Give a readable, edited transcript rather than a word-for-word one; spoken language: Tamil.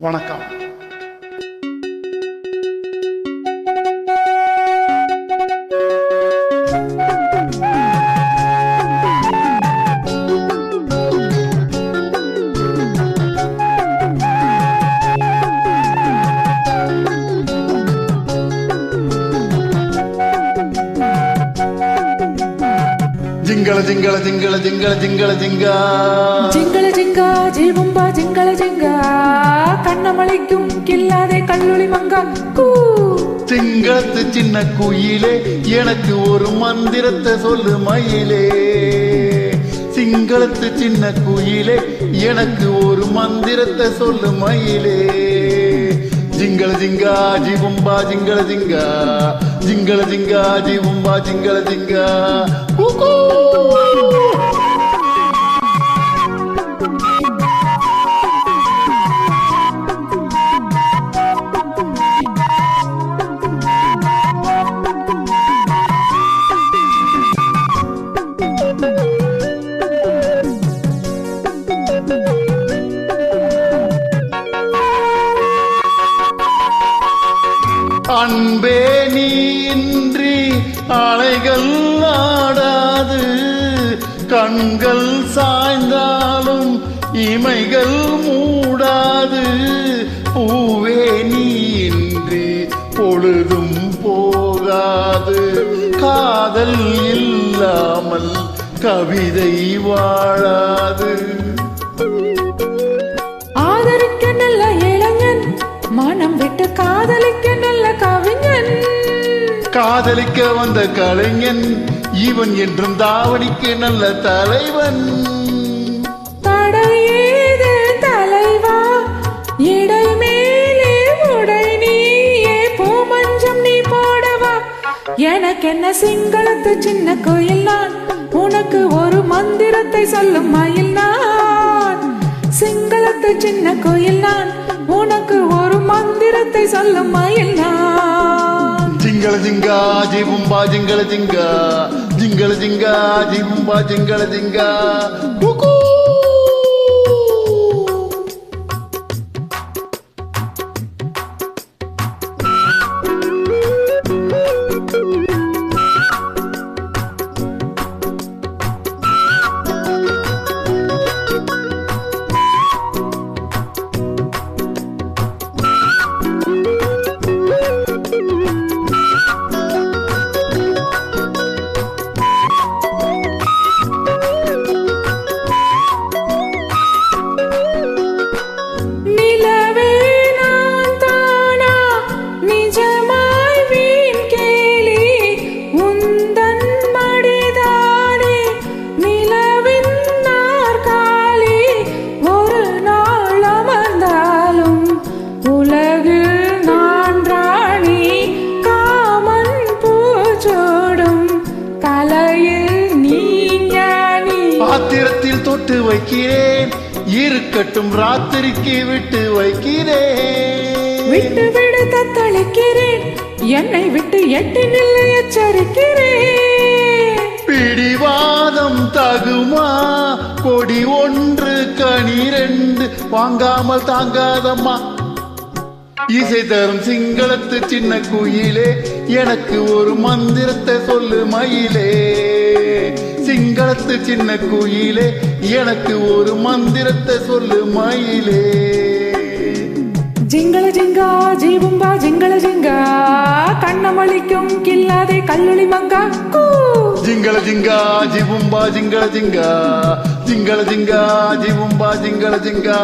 வணக்கம். జింగళ జింగళ జింగళ జింగళ జింగళ జింగా జింగళ జింగా జీవుంబా జింగళ జింగా கண்ணமலைக்கும் கில்லாதே கல்லூரி மங்கா சிங்களத்து சின்ன குயிலே எனக்கு ஒரு மந்திரத்தை சொல்லு மயிலே. சிங்களத்து சின்ன குயிலே எனக்கு ஒரு மந்திரத்தை சொல்லு மயிலே. ஜிங்கள ஜிங்கா ஜீவும்பா ஜிங்கள ஜிங்கா ஜிங்கள ஜிங்கா ஜீவும்பா ஜிங்கள ஜிங்கா. அன்பே நீ இன்றி அலைகள் ஆடாது, கண்கள் சாய்ந்தாலும் இமைகள் மூடாது. பூவே நீ இன்றி பொழுதும் போகாது, காதல் இல்லாமல் கவிதை வாழாது. ஆதரிக்க நல்ல இளைஞன், மனம் விட்டு காதலிக்க நல்ல கவிஞன். காதலிக்க வந்த கலைஞன் இவன் என்றும் தாவணிக்கு நல்ல தலைவன். தடையேது தலைவா, இடை மேலே உடை நீயே, பூமஞ்சம் நீ போடவா. எனக்கென்ன சிங்களத்து சின்ன கோயில் நான், உனக்கு ஒரு மந்திரத்தை சொல்லும் மயில் நான். சிங்களத்து சின்ன கோயில் நான், உனக்கு ஒரு மந்திரத்தை சொல்லும் மயில் நான். ஜிங்கள ஜிங்கா ஜீவும்பா ஜிங்கள ஜிங்கா ஜிங்கள ஜிங்கா ஜீவும்பா ஜிங்கள ஜிங்கா. பாத்திரத்தில் தொட்டு வைக்கிறேன், இருக்கட்டும் ராத்திரிக்கு விட்டு வைக்கிறேன். விட்டு விடு தத்தளிக்கிறேன், என்னை விட்டு எட்டு நில்ல எச்சரிக்கிறேன். பிடிவாதம் தகுமா, கொடி ஒன்று கனி ரெண்டு வாங்காமல் தாங்காதம்மா. இசை தரும் சிங்களத்து சின்ன குயிலே எனக்கு ஒரு மந்திரத்தை சொல்லு மயிலே. சிங்களத்து சின்ன குயிலே எனக்கு ஒரு மந்திரத்தை சொல்லு மயிலே. ஜிங்கள ஜிங்கா ஜீவும்பா ஜிங்கள ஜிங்கா கண்ணமளிக்கும் கில்லாதே கல்லூரி மங்கா. ஜிங்கள ஜிங்கா ஜீவும்பா ஜிங்கள ஜிங்கா ஜிங்கள ஜிங்கா ஜீவும்பா ஜிங்கள ஜிங்கா.